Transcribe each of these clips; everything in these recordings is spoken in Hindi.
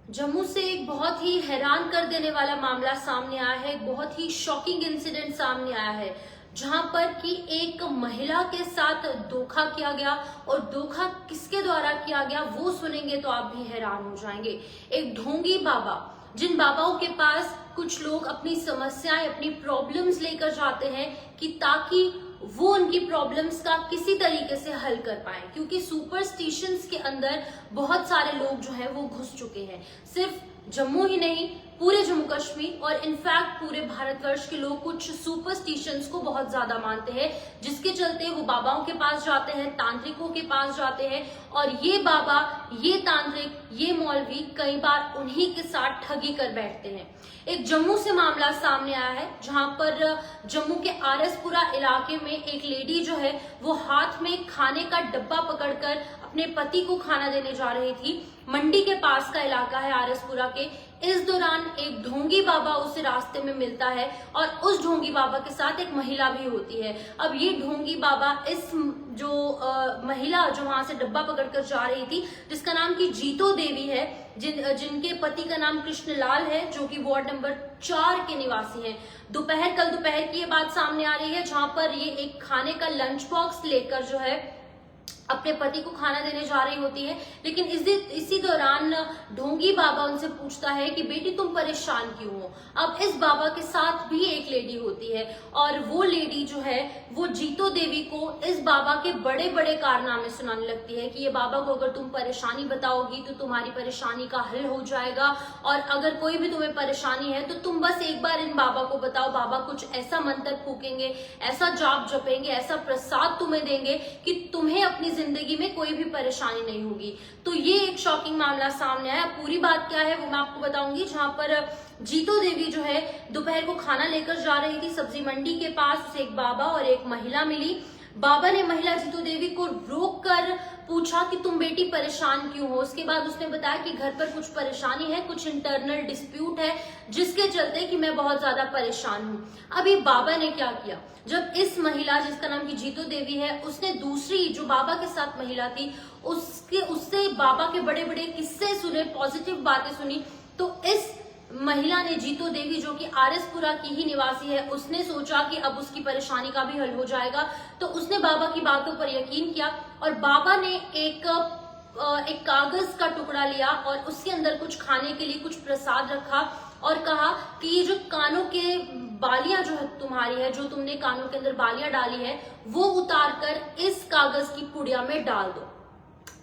जम्मू से एक बहुत ही हैरान कर देने वाला मामला सामने आया है। एक बहुत ही शॉकिंग इंसिडेंट सामने आया है जहां पर कि एक महिला के साथ धोखा किया गया और धोखा किसके द्वारा किया गया वो सुनेंगे तो आप भी हैरान हो जाएंगे। एक ढोंगी बाबा, जिन बाबाओं के पास कुछ लोग अपनी समस्याएं, अपनी प्रॉब्लम्स लेकर जाते हैं कि ताकि वो उनकी प्रॉब्लम्स का किसी तरीके से हल कर पाए, क्योंकि सुपरस्टिशंस के अंदर बहुत सारे लोग जो है वो घुस चुके हैं। सिर्फ जम्मू ही नहीं, पूरे जम्मू कश्मीर और इनफैक्ट पूरे भारतवर्ष के लोग कुछ सुपरस्टिशंस को बहुत ज्यादा मानते हैं, जिसके चलते वो बाबाओं के पास जाते हैं, तांत्रिकों के पास जाते हैं और ये बाबा, ये तांत्रिक, ये मौलवी कई बार उन्हीं के साथ ठगी कर बैठते हैं। एक जम्मू से मामला सामने आया है जहां पर जम्मू के आरएसपुरा इलाके में एक लेडी जो है वो हाथ में खाने का डब्बा पकड़कर अपने पति को खाना देने जा रही थी। मंडी के पास का इलाका है आरएसपुरा के। इस दौरान एक ढोंगी बाबा उसे रास्ते में मिलता है और उस ढोंगी बाबा के साथ एक महिला भी होती है। अब ये ढोंगी बाबा इस जो महिला जो वहां से डब्बा पकड़कर जा रही थी, जिसका नाम की जीतो देवी है, जिनके पति का नाम कृष्णलाल है, जो कि वार्ड नंबर 4 के निवासी हैं। कल दोपहर की ये बात सामने आ रही है जहां पर ये एक खाने का लंच बॉक्स लेकर जो है अपने पति को खाना देने जा रही होती है। लेकिन इसी दौरान ढोंगी बाबा उनसे पूछता है कि बेटी तुम परेशान क्यों हो। अब इस बाबा के साथ भी एक लेडी होती है और वो लेडी जो है वो जीतो देवी को इस बाबा के बड़े बड़े कारनामे सुनाने लगती है कि ये बाबा को अगर तुम परेशानी बताओगी तो तुम्हारी परेशानी का हल हो जाएगा, और अगर कोई भी तुम्हें परेशानी है तो तुम बस एक बार इन बाबा को बताओ, बाबा कुछ ऐसा मंत्र फूकेंगे, ऐसा जाप जपेंगे, ऐसा प्रसाद तुम्हें देंगे कि तुम्हें अपनी जिंदगी में कोई भी परेशानी नहीं होगी। तो ये एक शॉकिंग मामला सामने आया। पूरी बात क्या है वो मैं आपको बताऊंगी। जहां पर जीतो देवी जो है दोपहर को खाना लेकर जा रही थी सब्जी मंडी के पास, उसे एक बाबा और एक महिला मिली। बाबा ने महिला जीतो देवी को रोक कर पूछा कि तुम बेटी परेशान क्यों हो। उसके बाद उसने बताया कि घर पर कुछ परेशानी है, कुछ इंटरनल डिस्प्यूट है, जिसके चलते कि मैं बहुत ज्यादा परेशान हूं। अभी बाबा ने क्या किया, जब इस महिला जिसका नाम की जीतो देवी है, उसने दूसरी जो बाबा के साथ महिला थी उससे बाबा के बड़े बड़े किस्से सुने, पॉजिटिव बातें सुनी, तो इस महिला ने, जीतो देवी जो कि आरएसपुरा की ही निवासी है, उसने सोचा कि अब उसकी परेशानी का भी हल हो जाएगा। तो उसने बाबा की बातों पर यकीन किया और बाबा ने एक कागज का टुकड़ा लिया और उसके अंदर कुछ खाने के लिए कुछ प्रसाद रखा और कहा कि ये जो कानों के बालियां जो है तुम्हारी है, जो तुमने कानों के अंदर बालियां डाली है, वो उतार कर इस कागज की पुड़िया में डाल दो।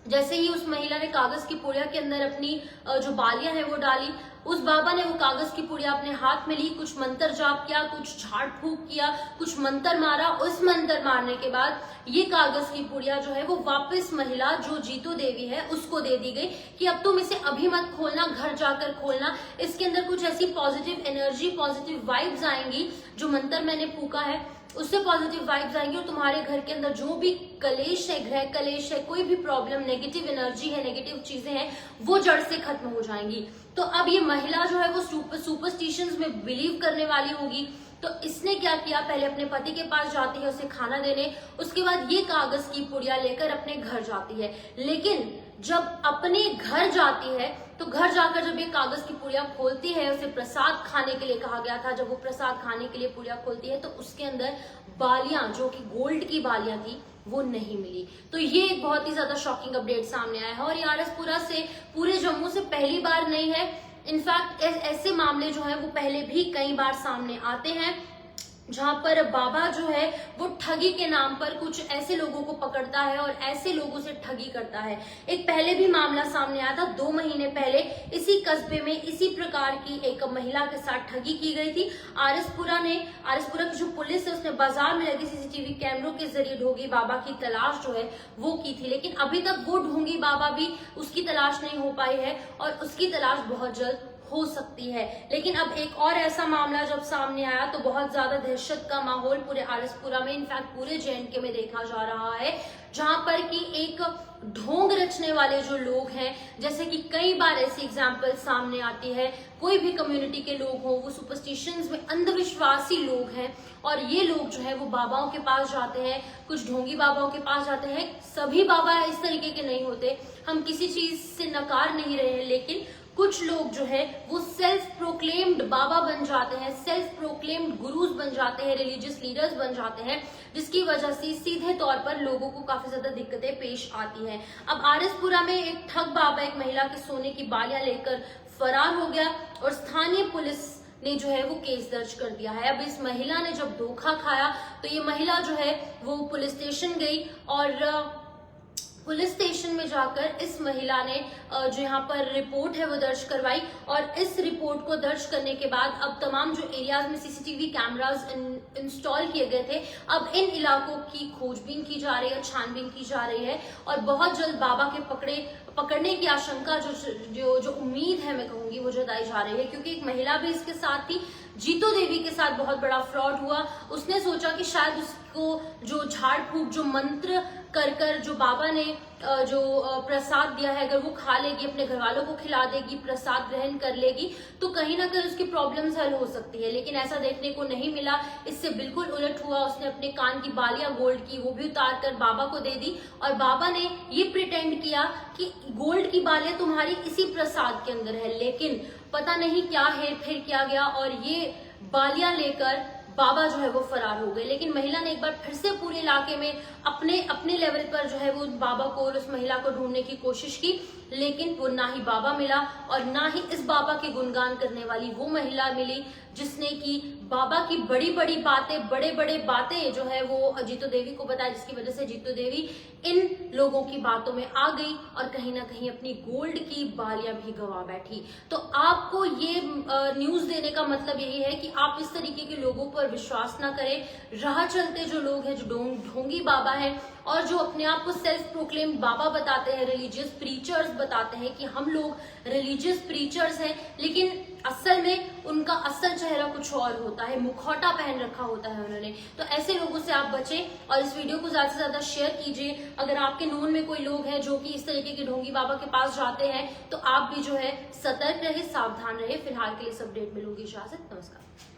जैसे ही उस महिला ने कागज की पुड़िया के अंदर अपनी जो बालियां है वो डाली, उस बाबा ने वो कागज की पुड़िया अपने हाथ में ली, कुछ मंत्र जाप किया, कुछ झाड़ फूक किया, कुछ मंत्र मारा। उस मंत्र मारने के बाद ये कागज की पुड़िया जो है वो वापस महिला जो जीतो देवी है उसको दे दी गई कि अब तुम इसे अभी मत खोलना, घर जाकर खोलना। इसके अंदर कुछ ऐसी पॉजिटिव एनर्जी, पॉजिटिव वाइब्स आएंगी, जो मंत्र मैंने फूका है उससे पॉजिटिव वाइब्स आएंगी और तुम्हारे घर के अंदर जो भी कलेश है, गृह कलेश है, कोई भी प्रॉब्लम, नेगेटिव एनर्जी है, नेगेटिव चीजें हैं, वो जड़ से खत्म हो जाएंगी। तो अब ये महिला जो है वो सुपरस्टिशंस में बिलीव करने वाली होगी। तो इसने क्या किया, पहले अपने पति के पास जाती है उसे खाना देने, उसके बाद ये कागज की पुड़िया लेकर अपने घर जाती है। लेकिन जब अपने घर जाती है तो घर जाकर जब ये कागज की पुड़िया खोलती है, उसे प्रसाद खाने के लिए कहा गया था, जब वो प्रसाद खाने के लिए पुड़िया खोलती है तो उसके अंदर बालियां, जो कि गोल्ड की बालियां थी, वो नहीं मिली। तो ये एक बहुत ही ज्यादा शॉकिंग अपडेट सामने आया है और ये आरएसपुरा से, पूरे जम्मू से पहली बार नहीं है। इनफैक्ट ऐसे मामले जो है वो पहले भी कई बार सामने आते हैं जहां पर बाबा जो है वो ठगी के नाम पर कुछ ऐसे लोगों को पकड़ता है और ऐसे लोगों से ठगी करता है। एक पहले भी मामला सामने आया था 2 महीने पहले, इसी कस्बे में इसी प्रकार की एक महिला के साथ ठगी की गई थी। आरएसपुरा की जो पुलिस है उसने बाजार में लगे सीसीटीवी कैमरों के जरिए ढोंगी बाबा की तलाश जो है वो की थी, लेकिन अभी तक वो ढोंगी बाबा भी उसकी तलाश नहीं हो पाई है और उसकी तलाश बहुत जल्द हो सकती है। लेकिन अब एक और ऐसा मामला जब सामने आया तो बहुत ज्यादा दहशत का माहौल पूरे आरएसपुरा में, इनफैक्ट पूरे जेएनके में देखा जा रहा है, जहां पर कि एक ढोंग रचने वाले जो लोग हैं, जैसे कि कई बार ऐसी एग्जाम्पल सामने आती है, कोई भी कम्युनिटी के लोग हो, वो सुपरस्टिशंस में अंधविश्वासी लोग हैं और ये लोग जो है वो बाबाओं के पास जाते हैं, कुछ ढोंगी बाबाओं के पास जाते हैं। सभी बाबा इस तरीके के नहीं होते, हम किसी चीज से नकार नहीं रहे हैं, लेकिन कुछ लोग जो है वो सेल्फ प्रोक्लेम्ड बाबा बन जाते हैं, सेल्फ प्रोक्लेम्ड गुरुज बन जाते हैं, रिलीजियस लीडर्स बन जाते हैं, जिसकी वजह से सीधे तौर पर लोगों को काफी ज्यादा दिक्कतें पेश आती हैं। अब आरएसपुरा में एक ठग बाबा एक महिला के सोने की बालियां लेकर फरार हो गया और स्थानीय पुलिस ने जो है वो केस दर्ज कर दिया है। अब इस महिला ने जब धोखा खाया तो ये महिला जो है वो पुलिस स्टेशन गई और पुलिस स्टेशन में जाकर इस महिला ने जो यहाँ पर रिपोर्ट है वो दर्ज करवाई और इस रिपोर्ट को दर्ज करने के बाद अब तमाम जो एरियाज में सीसीटीवी कैमरास इंस्टॉल किए गए थे, अब इन इलाकों की खोजबीन की जा रही है, छानबीन की जा रही है और बहुत जल्द बाबा के पकड़ने की आशंका जो उम्मीद है मैं कहूंगी वो जताई जा रही है, क्योंकि एक महिला भी इसके साथ थी। जीतो देवी के साथ बहुत बड़ा फ्रॉड हुआ। उसने सोचा कि शायद उसको जो झाड़ फूक जो मंत्र कर जो बाबा ने जो प्रसाद दिया है अगर वो खा लेगी, अपने घर वालों को खिला देगी, प्रसाद ग्रहण कर लेगी तो कहीं ना कहीं उसकी प्रॉब्लम्स हल हो सकती है, लेकिन ऐसा देखने को नहीं मिला। इससे बिल्कुल उलट हुआ। उसने अपने कान की बालियां गोल्ड की वो भी उतार कर बाबा को दे दी और बाबा ने ये प्रिटेंड किया कि गोल्ड की बालियां तुम्हारी इसी प्रसाद के अंदर है, लेकिन पता नहीं क्या हेर फेर किया गया और ये बालियां लेकर बाबा जो है वो फरार हो गए। लेकिन महिला ने एक बार फिर से पूरे इलाके में अपने लेवल पर जो है वो बाबा को और उस महिला को ढूंढने की कोशिश की, लेकिन वो ना ही बाबा मिला और ना ही इस बाबा के गुणगान करने वाली वो महिला मिली जिसने की बाबा की बड़ी बड़ी बातें, बड़े बातें जो है वो जीतो देवी को बताया, जिसकी वजह से जीतो देवी इन लोगों की बातों में आ गई और कहीं ना कहीं अपनी गोल्ड की बालियां भी गंवा बैठी। तो आपको ये न्यूज देने का मतलब यही है कि आप इस तरीके के लोगों पर विश्वास ना करें। राह चलते जो लोग हैं, जो ढोंगी बाबा है और जो अपने आप को सेल्फ प्रोक्लेम बाबा बताते हैं, रिलीजियस प्रीचर्स बताते हैं कि हम लोग रिलीजियस प्रीचर्स हैं, लेकिन असल में उनका असल चेहरा कुछ और होता है, मुखौटा पहन रखा होता है उन्होंने। तो ऐसे लोगों से आप बचें और इस वीडियो को ज्यादा से ज्यादा शेयर कीजिए। अगर आपके नोन में कोई लोग हैं जो कि इस तरीके के ढोंगी बाबा के पास जाते हैं तो आप भी जो है सतर्क रहे, सावधान रहे। फिलहाल के लिए इस अपडेट में लूंगी इजाजत। नमस्कार।